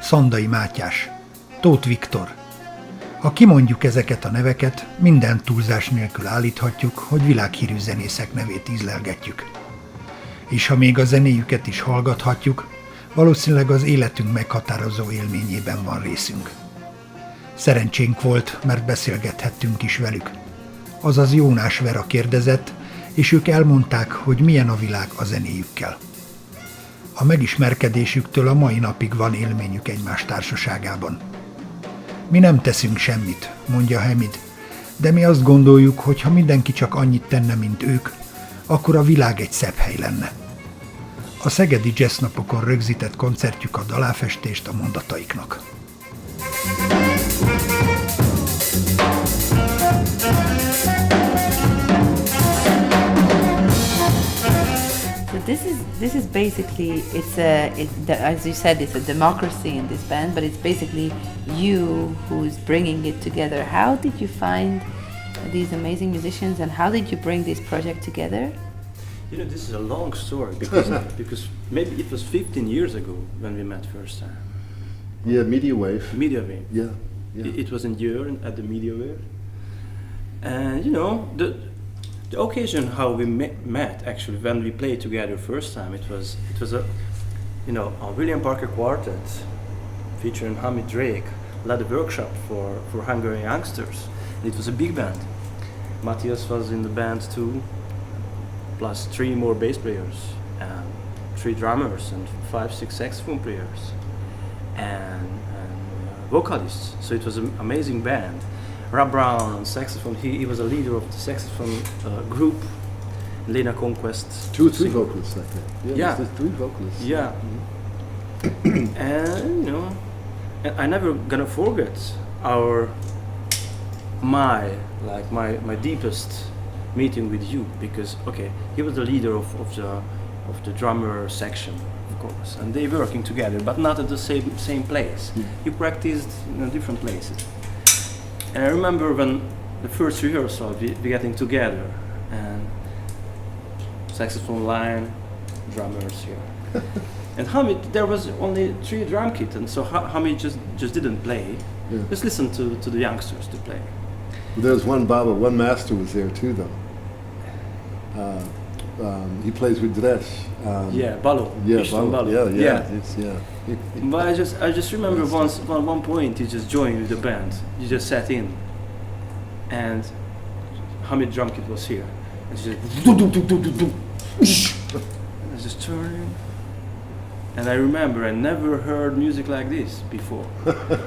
Szandai Mátyás, Tóth Viktor. Ha kimondjuk ezeket a neveket, minden túlzás nélkül állíthatjuk, hogy világhírű zenészek nevét ízlelgetjük. És ha még a zenéjüket is hallgathatjuk, valószínűleg az életünk meghatározó élményében van részünk. Szerencsénk volt, mert beszélgethettünk is velük. Azaz Jónás Vera kérdezett, és ők elmondták, hogy milyen a világ a zenéjükkel. A megismerkedésüktől a mai napig van élményük egymás társaságában. Mi nem teszünk semmit, mondja Hamid, de mi azt gondoljuk, hogy ha mindenki csak annyit tenne, mint ők, akkor a világ egy szebb hely lenne. A szegedi jazznapokon rögzített koncertjük ad aláfestést a mondataiknak. This is basically as you said, it's a democracy in this band, but it's basically you who's bringing it together. How did you find these amazing musicians, and how did you bring this project together? You know, this is a long story because maybe it was 15 years ago when we met first time. Yeah, Media Wave. Media Wave. Yeah. It was in Jörn at the Media Wave, and you know the occasion how we met actually when we played together first time, it was a William Parker quartet featuring Hamid led a workshop for Hungarian youngsters. And it was a big band. Mátyás was in the band too, plus 3 more bass players and 3 drummers and 5-6 saxophone players and vocalists. So it was an amazing band. Rob Brown on saxophone, he was a leader of the saxophone group, Lena Conquest. 2 or 3 vocalists like that. Yeah. There's 3 vocalists. Yeah. And and I never gonna forget my deepest meeting with you, because he was the leader of the drummer section, of course, and they working together, but not at the same place. You practiced in different places. And I remember when the first rehearsal, we getting together, and saxophone line, drummers here. And Hamid, there was only 3 drum kits, and so Hamid just didn't play. Yeah. Just listen to the youngsters to play. There was one master was there too, though. He plays with Dresch. Balo. Yeah, István Balo. Balo. Yeah. But I just remember one point he just joined with the band. He just sat in, and Hamid drum kit was here, and she just and I just turning, and I remember I never heard music like this before.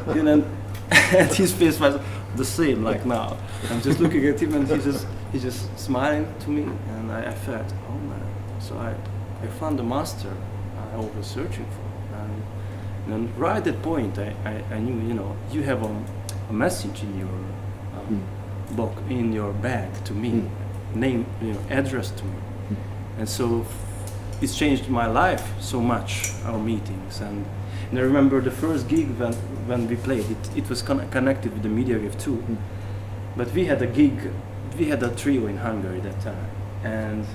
And his face was the same like now. I'm just looking at him, and he's just smiling to me, and I felt, oh man. So I found the master I was searching for, and right at that point I knew, you have a message in your book, in your bag to me, name, address to me, and so it's changed my life so much, our meetings. And I remember the first gig when we played, it was connected with the Media Wave too, but we had a trio in Hungary that time, and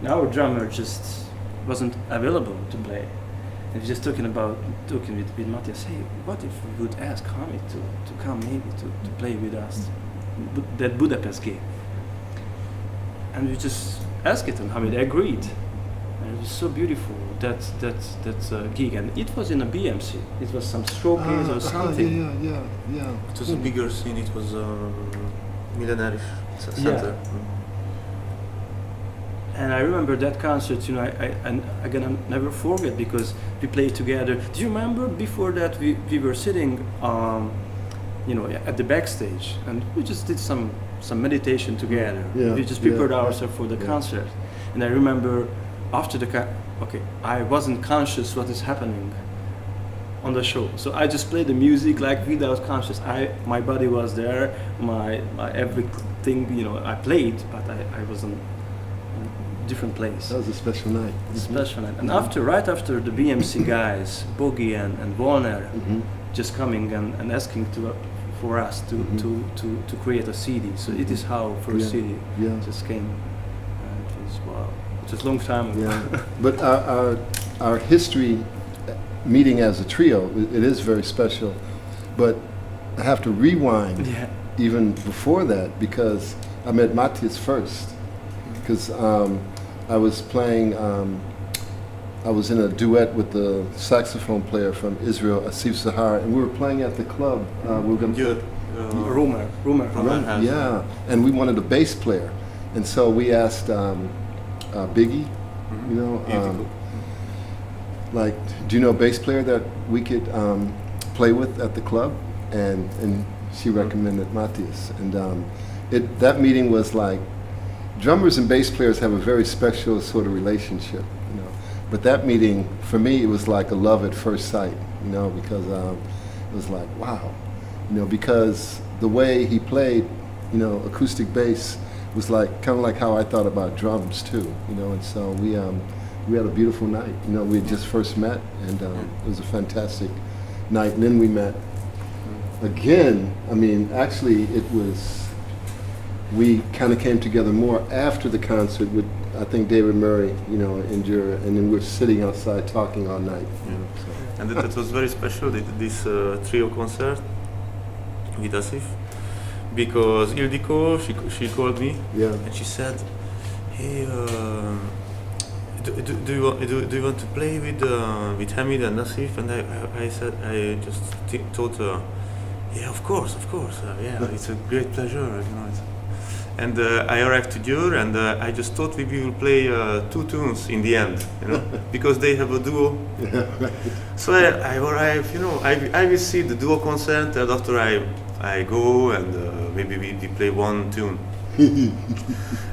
our drummer just wasn't available to play. And we just talking with Mátyás, hey, what if we would ask Hamid to come maybe to play with us that Budapest gig? And we just asked it, and Hamid agreed. And it was so beautiful, that gig, and it was in a BMC. It was some showcase or something. Yeah. It was a bigger scene. It was a Millenarisch center. And I remember that concert, I'm gonna never forget, because we played together. Do you remember before that we were sitting, at the backstage, and we just did some meditation together. Yeah, We just prepared yeah, ourselves for the concert. And I remember after I wasn't conscious what is happening on the show. So I just played the music like without conscious. My body was there, my everything, I played, but I wasn't in a different place. That was a special night. Special night. And right after the BMC guys, Boogie and Warner, just coming and asking for us to create a CD. So it is how first CD just came. And it was wow. It was a long time ago. Yeah. But our history meeting as a trio, it is very special. But I have to rewind Yeah. even before that, because I met Mátyás first. Because I was playing, I was in a duet with the saxophone player from Israel, Asif Sahar, and we were playing at the club. We were going Yeah. Rumor. Roman has- yeah, and we wanted a bass player, and so we asked Biggie, you know, like, do you know a bass player that we could play with at the club? And she recommended Mátyás, and that meeting was like, drummers and bass players have a very special sort of relationship, you know. But that meeting, for me, it was like a love at first sight, you know, because it was like, wow, you know, because the way he played, you know, acoustic bass was like kind of like how I thought about drums too, you know. And so we had a beautiful night, you know. We had just first met, and it was a fantastic night. And then we met again. I mean, actually, it was. We kind of came together more after the concert with, I think, David Murray, you know, and Jura, and then we're sitting outside talking all night. Yeah. And that was very special, this trio concert with Asif, because Ildiko, she called me, Yeah. and she said, hey, do you want to play with Hamid and Asif? And I said, I just told her, yeah, of course, yeah, it's a great pleasure, you know. And I arrived to Jur, and I just thought we will play 2 tunes in the end, you know, because they have a duo. Yeah, right. So I arrive, you know, I will see the duo concert, and after I go and maybe we play 1 tune.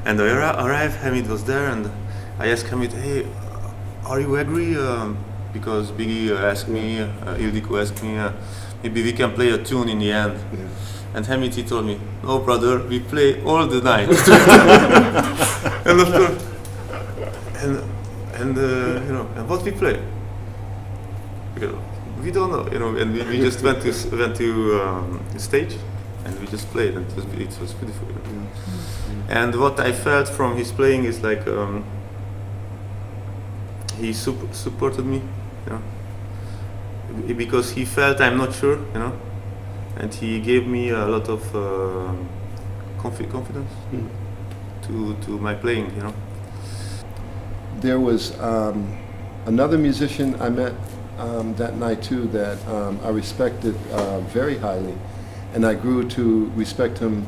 And I arrive, Hamid was there, and I asked Hamid, hey, are you agree? Because Biggie asked me, Ildiko asked me, maybe we can play a tune in the end. Yeah. And Hamid, he told me, no brother, we play all the night. And of course, and you know, and what we play? You know, we don't know, you know, and we just went to the stage, and we just played, and it was beautiful. You know? And what I felt from his playing is like he supported me, you know, because he felt I'm not sure, you know. And he gave me a lot of confidence to my playing, you know. There was another musician I met that night too that I respected very highly, and I grew to respect him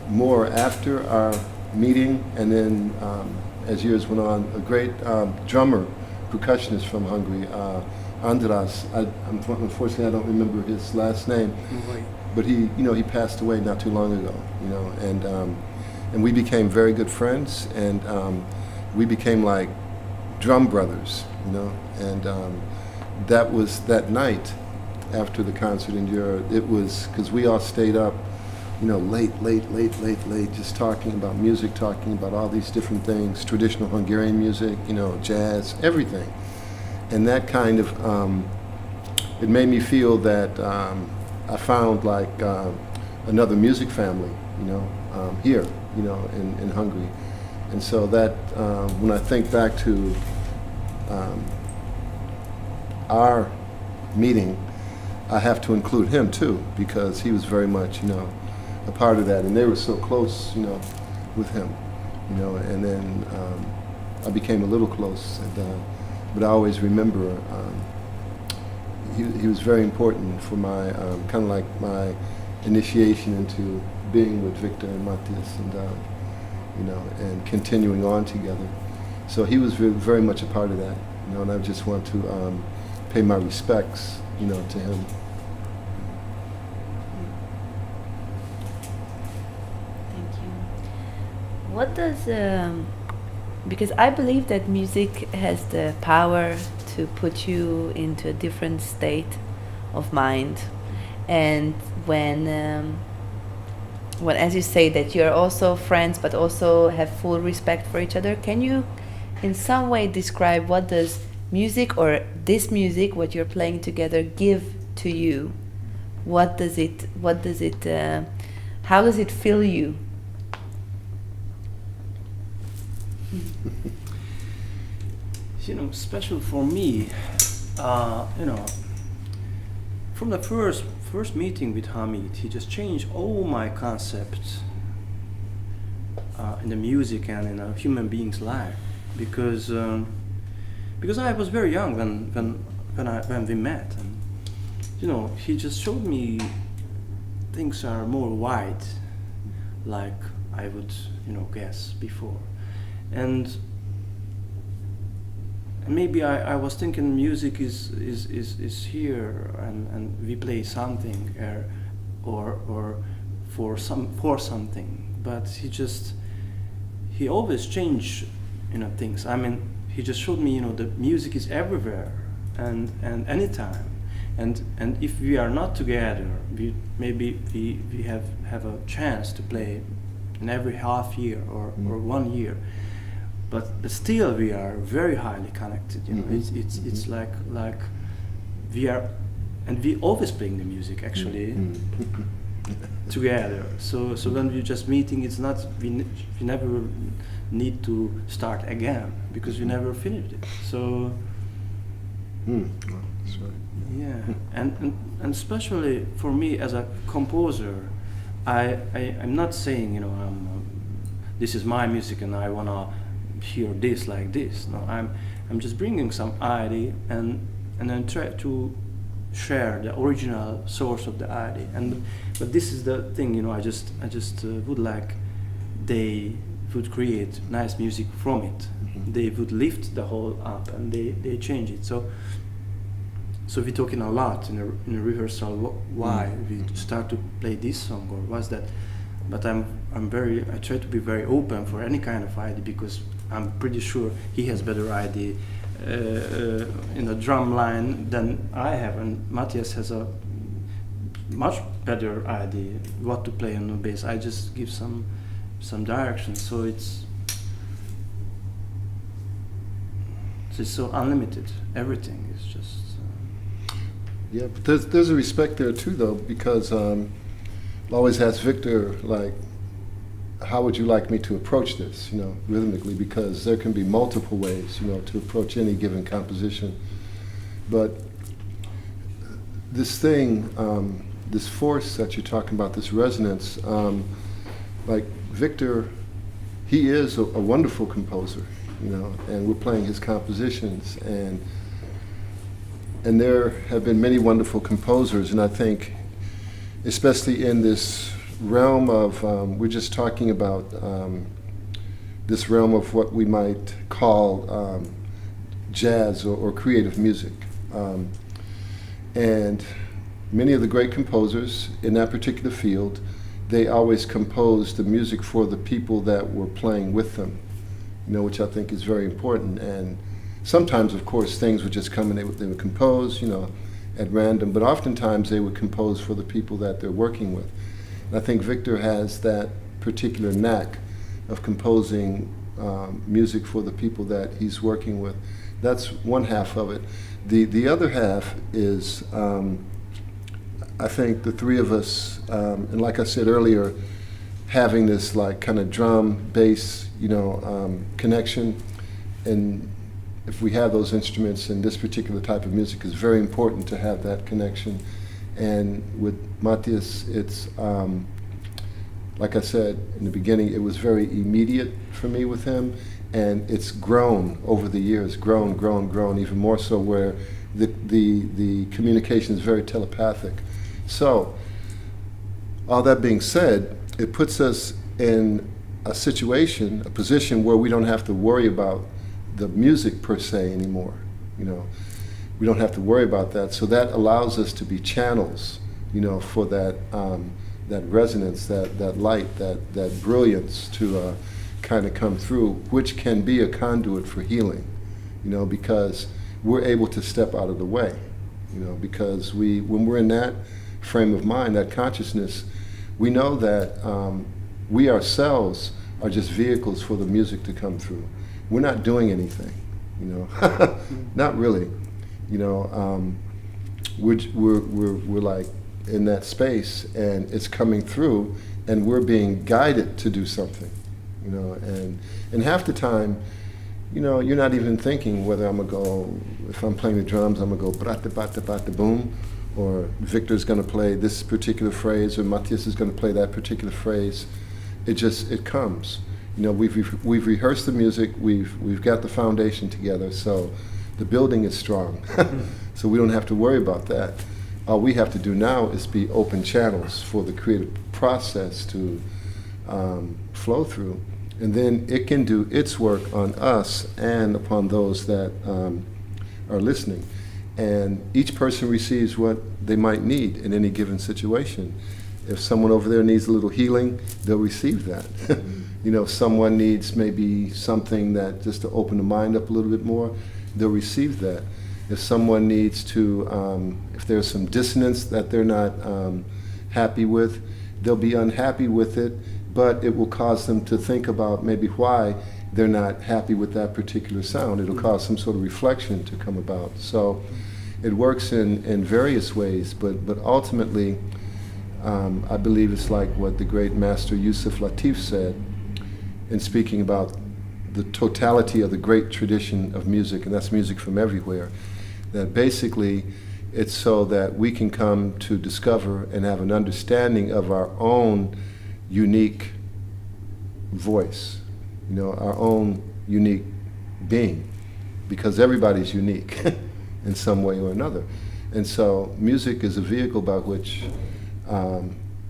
more after our meeting, and then as years went on, a great drummer, percussionist from Hungary, András. Unfortunately, I don't remember his last name, but he passed away not too long ago, you know, and we became very good friends, and we became like drum brothers, you know, and that was that night after the concert in Europe. It was because we all stayed up, you know, late, just talking about music, talking about all these different things, traditional Hungarian music, you know, jazz, everything. And that kind of, it made me feel that I found like another music family, you know, here, you know, in Hungary. And so that, when I think back to our meeting, I have to include him too, because he was very much, you know, a part of that. And they were so close, you know, with him, you know, and then I became a little close. And, but I always remember he was very important for my kind of like my initiation into being with Viktor and Mátyás, and you know, and continuing on together. So he was very much a part of that, you know, and I just want to pay my respects, you know, to him. Thank you. What does because I believe that music has the power to put you into a different state of mind, and when as you say that you're also friends but also have full respect for each other, can you in some way describe what does music, or this music what you're playing together, give to you? What does it how does it fill you? You know, special for me, you know, from the first meeting with Hamid, he just changed all my concepts in the music and in a human being's life, because I was very young when we met, and you know, he just showed me things are more wide, like I would, you know, guess before, and maybe I was thinking music is here and we play something or for something, but he always changed, you know, things. I mean, he just showed me, you know, that music is everywhere and anytime, and if we are not together, we have a chance to play in every half year or 1 year. But still, we are very highly connected. You know, it's like we are, and we always playing the music actually together. So when we're just meeting, it's not we never need to start again because we never finished it. So That's right. yeah, and especially for me as a composer, I'm not saying, you know, this is my music and I wanna hear this like this. No, I'm just bringing some idea and then try to share the original source of the idea. But this is the thing, you know. I just would like they would create nice music from it. They would lift the whole up and they change it. So we're talking a lot in a rehearsal. Why we start to play this song or what's that? But I try to be very open for any kind of idea because I'm pretty sure he has better idea in the drum line than I have, and Mátyás has a much better idea what to play on the bass. I just give some direction, so it's so unlimited. Everything is just. Yeah, but there's a respect there too, though, because I always ask Viktor, like, how would you like me to approach this, you know, rhythmically, because there can be multiple ways, you know, to approach any given composition. But this thing, this force that you're talking about, this resonance, like Viktor, he is a wonderful composer, you know, and we're playing his compositions, and there have been many wonderful composers, and I think, especially in this realm of, we're just talking about this realm of what we might call jazz or creative music. And many of the great composers in that particular field, they always composed the music for the people that were playing with them, you know, which I think is very important. And sometimes, of course, things would just come and they would compose, you know, at random, but oftentimes they would compose for the people that they're working with. And I think Viktor has that particular knack of composing music for the people that he's working with. That's one half of it. The other half is, I think the three of us, and like I said earlier, having this like kind of drum, bass, you know, connection, and if we have those instruments in this particular type of music, it's very important to have that connection. And with Mátyás, it's, like I said in the beginning, it was very immediate for me with him, and it's grown over the years, grown, even more so where the communication is very telepathic. So, all that being said, it puts us in a situation, a position where we don't have to worry about the music per se anymore, you know. We don't have to worry about that. So that allows us to be channels, you know, for that that resonance, that light, that brilliance to kind of come through, which can be a conduit for healing, you know, because we're able to step out of the way, you know, because when we're in that frame of mind, that consciousness, we know that we ourselves are just vehicles for the music to come through. We're not doing anything, you know, not really, you know. We're like in that space, and it's coming through, and we're being guided to do something, you know. And half the time, you know, you're not even thinking whether I'm gonna go, if I'm playing the drums, I'm gonna go brata bata bata boom, or Victor's gonna play this particular phrase, or Mátyás is gonna play that particular phrase. It comes. You know, we've rehearsed the music, we've got the foundation together, so the building is strong. So we don't have to worry about that. All we have to do now is be open channels for the creative process to flow through. And then it can do its work on us and upon those that are listening. And each person receives what they might need in any given situation. If someone over there needs a little healing, they'll receive that. You know, if someone needs maybe something that just to open the mind up a little bit more, they'll receive that. If someone needs to, if there's some dissonance that they're not happy with, they'll be unhappy with it, but it will cause them to think about maybe why they're not happy with that particular sound. It'll cause some sort of reflection to come about. So it works in various ways, but ultimately, I believe it's like what the great master Yusuf Latif said in speaking about the totality of the great tradition of music, and that's music from everywhere, that basically it's so that we can come to discover and have an understanding of our own unique voice, you know, our own unique being, because everybody's unique in some way or another. And so music is a vehicle by which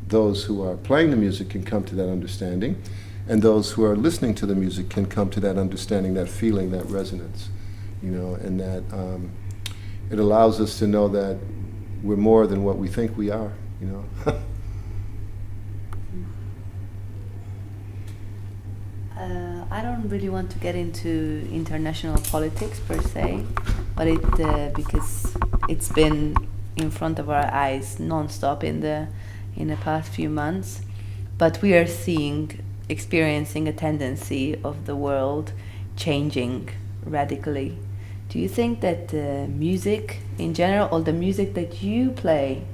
those who are playing the music can come to that understanding, and those who are listening to the music can come to that understanding, that feeling, that resonance, you know, and that it allows us to know that we're more than what we think we are, you know. I don't really want to get into international politics per se, but because it's been in front of our eyes non-stop in the past few months. But we are experiencing a tendency of the world changing radically. Do you think that music in general, or the music that you play,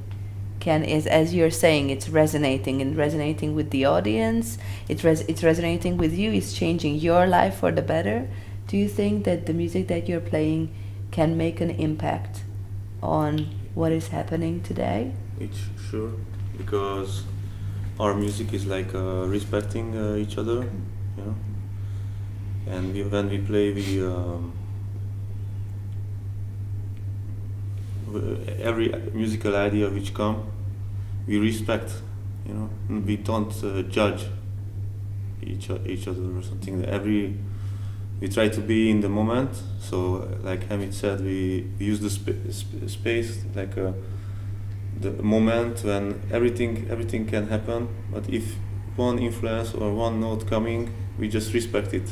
is, as you're saying, it's resonating with the audience, it's resonating with you, it's changing your life for the better? Do you think that the music that you're playing can make an impact on what is happening today? It's sure, because our music is like respecting each other, you know. And when we play, every musical idea which come, we respect, you know. We don't judge each other or something. We try to be in the moment. So, like Hamid said, we use the space like the moment when everything can happen. But if one influence or one note coming, we just respect it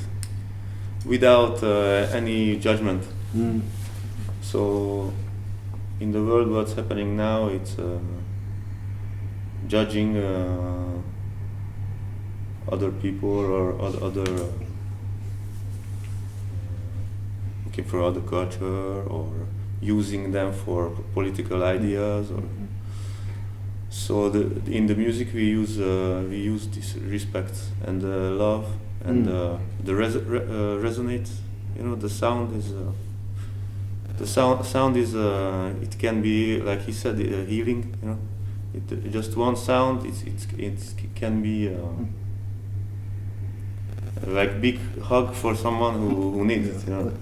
without any judgment. So in the world, what's happening now, it's judging other people or other looking for other culture or using them for political ideas. Or so in the music we use this respect and love and the resonate. You know, the sound is. The sound is it can be, like he said, healing. You know, just one sound. It can be like big hug for someone who needs it. You know,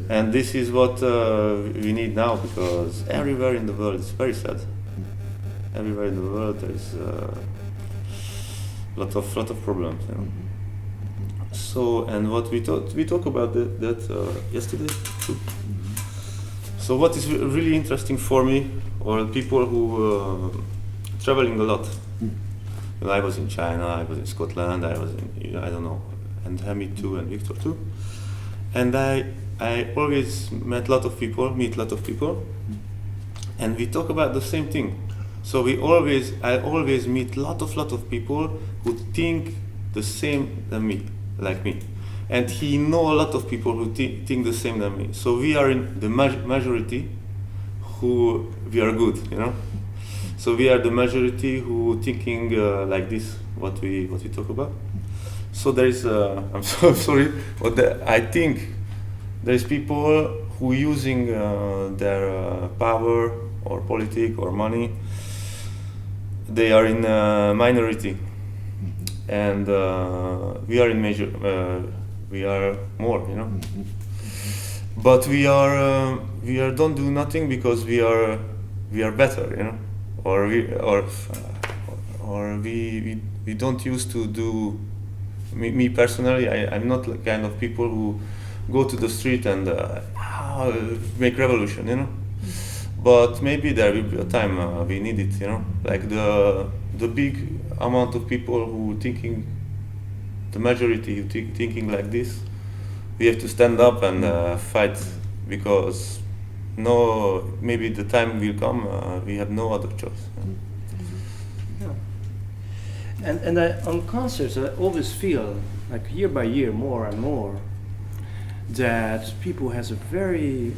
and this is what we need now, because everywhere in the world, it's very sad. Everywhere in the world there is lot of problems. You know? So, and what we talk about that yesterday too. So what is really interesting for me, or people who traveling a lot. When I was in China, I was in Scotland, I was in, I don't know, and Hamid too, and Viktor too. And I always meet a lot of people, and we talk about the same thing. So I always meet lot of people who think the same than me. Like me, and he know a lot of people who think the same than me. So we are in the majority who we are good, you know. So we are the majority who thinking like this, what we talk about. So there is, I'm so sorry, but I think there is people who using their power or politics or money. They are in minority, and we are in major. We are more, you know. But we are don't do nothing because we are better, you know, or we don't used to do. Me personally, I'm not the kind of people who go to the street and make revolution, you know. But maybe there will be a time we need it, you know. Like the big amount of people who thinking, the majority who thinking like this, we have to stand up and fight, because maybe the time will come. We have no other choice. Yeah. And on concerts, I always feel like year by year, more and more, that people has a very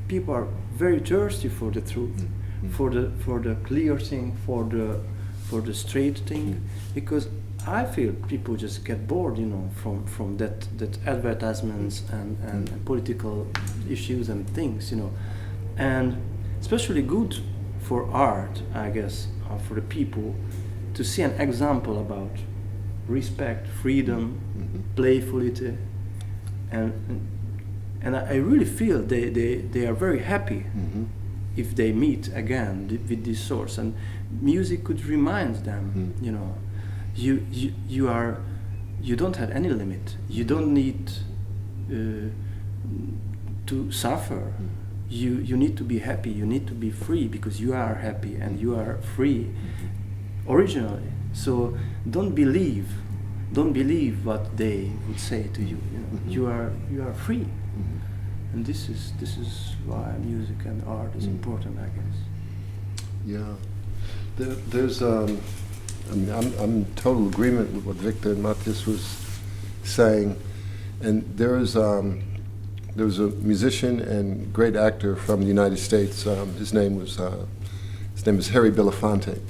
people are very thirsty for the truth, for the clear thing, for the straight thing, because I feel people just get bored, you know, from that advertisements and political issues and things, you know, and especially good for art, I guess, for the people to see an example about respect, freedom, playfulity, and I really feel they are very happy if they meet again with this source, and music could remind them, you know, you don't have any limit. You don't need to suffer. You need to be happy. You need to be free because you are happy and you are free originally. So don't believe what they would say to you. You know, you are free, and this is why music and art is important, I guess. Yeah, there's I mean, I'm in total agreement with what Viktor and Mátyás was saying, and there was a musician and great actor from the United States. His name is Harry Belafonte,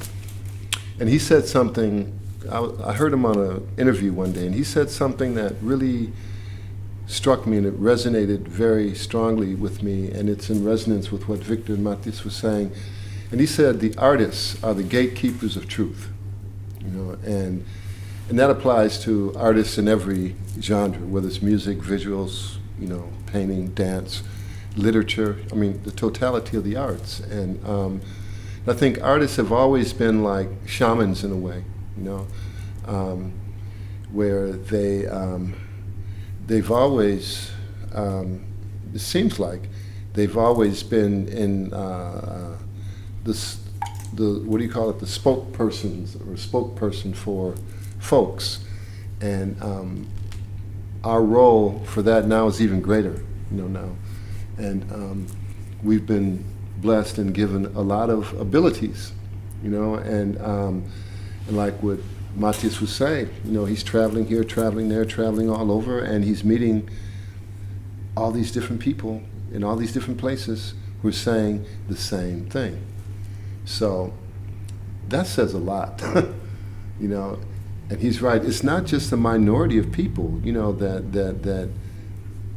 and he said something. I heard him on an interview one day, and he said something that really struck me, and it resonated very strongly with me, and it's in resonance with what Viktor and Mátyás was saying. And he said, the artists are the gatekeepers of truth, you know, and that applies to artists in every genre, whether it's music, visuals, you know, painting, dance, literature. I mean, the totality of the arts. And I think artists have always been like shamans in a way, you know, where they've always, it seems like they've always been in what do you call it, the spokesperson for folks, and our role for that now is even greater, you know, now, and we've been blessed and given a lot of abilities, you know, and like what Mátyás was saying, you know, he's traveling here, traveling there, traveling all over, and he's meeting all these different people in all these different places who are saying the same thing. So that says a lot, you know, and he's right. It's not just a minority of people, you know, that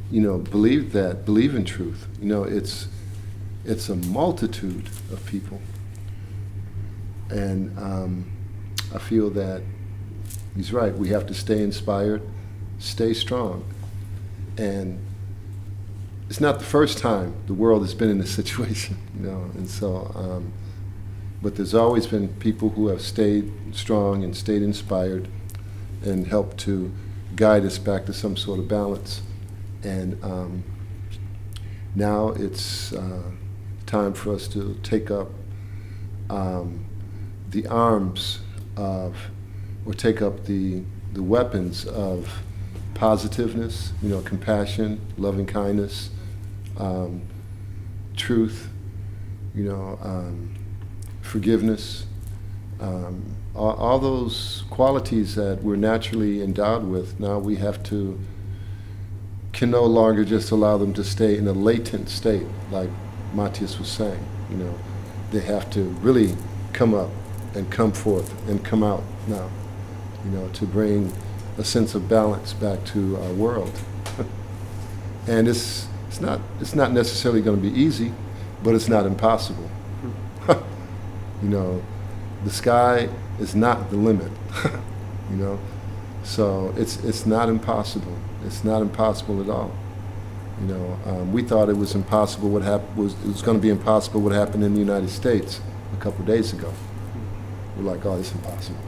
you know, believe in truth. You know, it's a multitude of people, and I feel that he's right. We have to stay inspired, stay strong, and it's not the first time the world has been in this situation, you know, and so. But there's always been people who have stayed strong and stayed inspired and helped to guide us back to some sort of balance. And now it's time for us to take up the arms of, or take up the weapons of positiveness, you know, compassion, loving kindness, truth, you know, forgiveness, all those qualities that we're naturally endowed with. Now we can no longer just allow them to stay in a latent state, like Mátyás was saying. You know, they have to really come up and come forth and come out now. to bring a sense of balance back to our world. And it's not necessarily going to be easy, but it's not impossible. The sky is not the limit. So it's not impossible. It's not impossible at all. We thought it was impossible. It was going to be impossible what happened in the United States a couple of days ago. We're like, oh, it's impossible.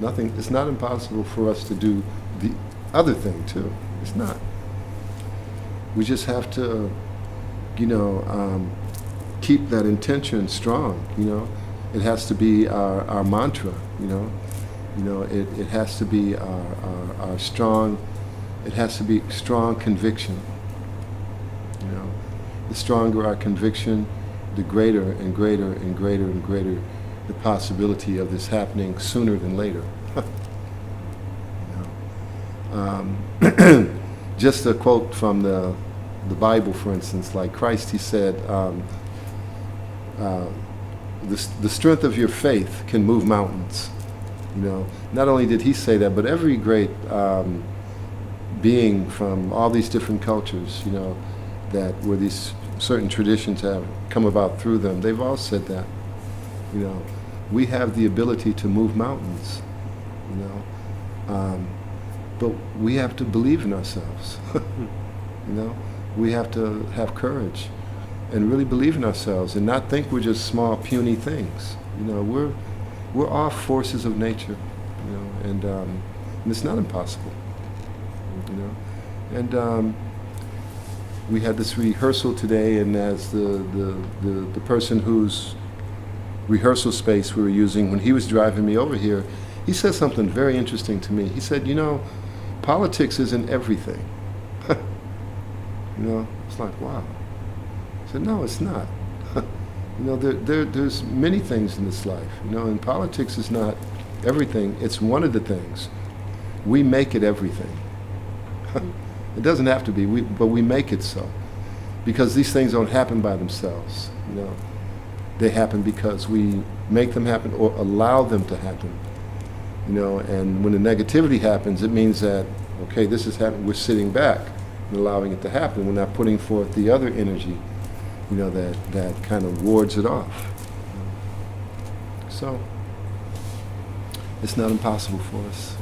It's not impossible for us to do the other thing too. It's not. We just have to, keep that intention strong. It has to be our mantra. It has to be our strong. It has to be strong conviction. The stronger our conviction, the greater and greater and greater and greater the possibility of this happening sooner than later. Just a quote from the Bible, for instance, like Christ, he said, the strength of your faith can move mountains. Not only did he say that, but every great being from all these different cultures, that where these certain traditions have come about through them, they've all said that. We have the ability to move mountains, but we have to believe in ourselves. We have to have courage and really believe in ourselves and not think we're just small, puny things. We're all forces of nature, and it's not impossible. And we had this rehearsal today, and as the person whose rehearsal space we were using, when he was driving me over here, he said something very interesting to me. He said, politics isn't everything. It's like, wow. I said, no, it's not. There's many things in this life, and politics is not everything. It's one of the things. We make it everything. It doesn't have to be, but we make it so. Because these things don't happen by themselves, They happen because we make them happen or allow them to happen. And when the negativity happens, it means that, okay, this is happening, we're sitting back and allowing it to happen. We're not putting forth the other energy, that kind of wards it off. So, it's not impossible for us.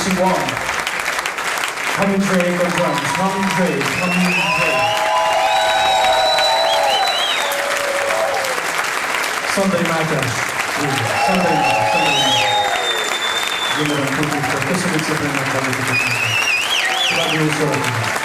Missing one. Hamid on drums. Hamid. Szandai Mátyás. Szandai. Köszönjük szépen, hogy meghallgattatok. További jó szórakozást.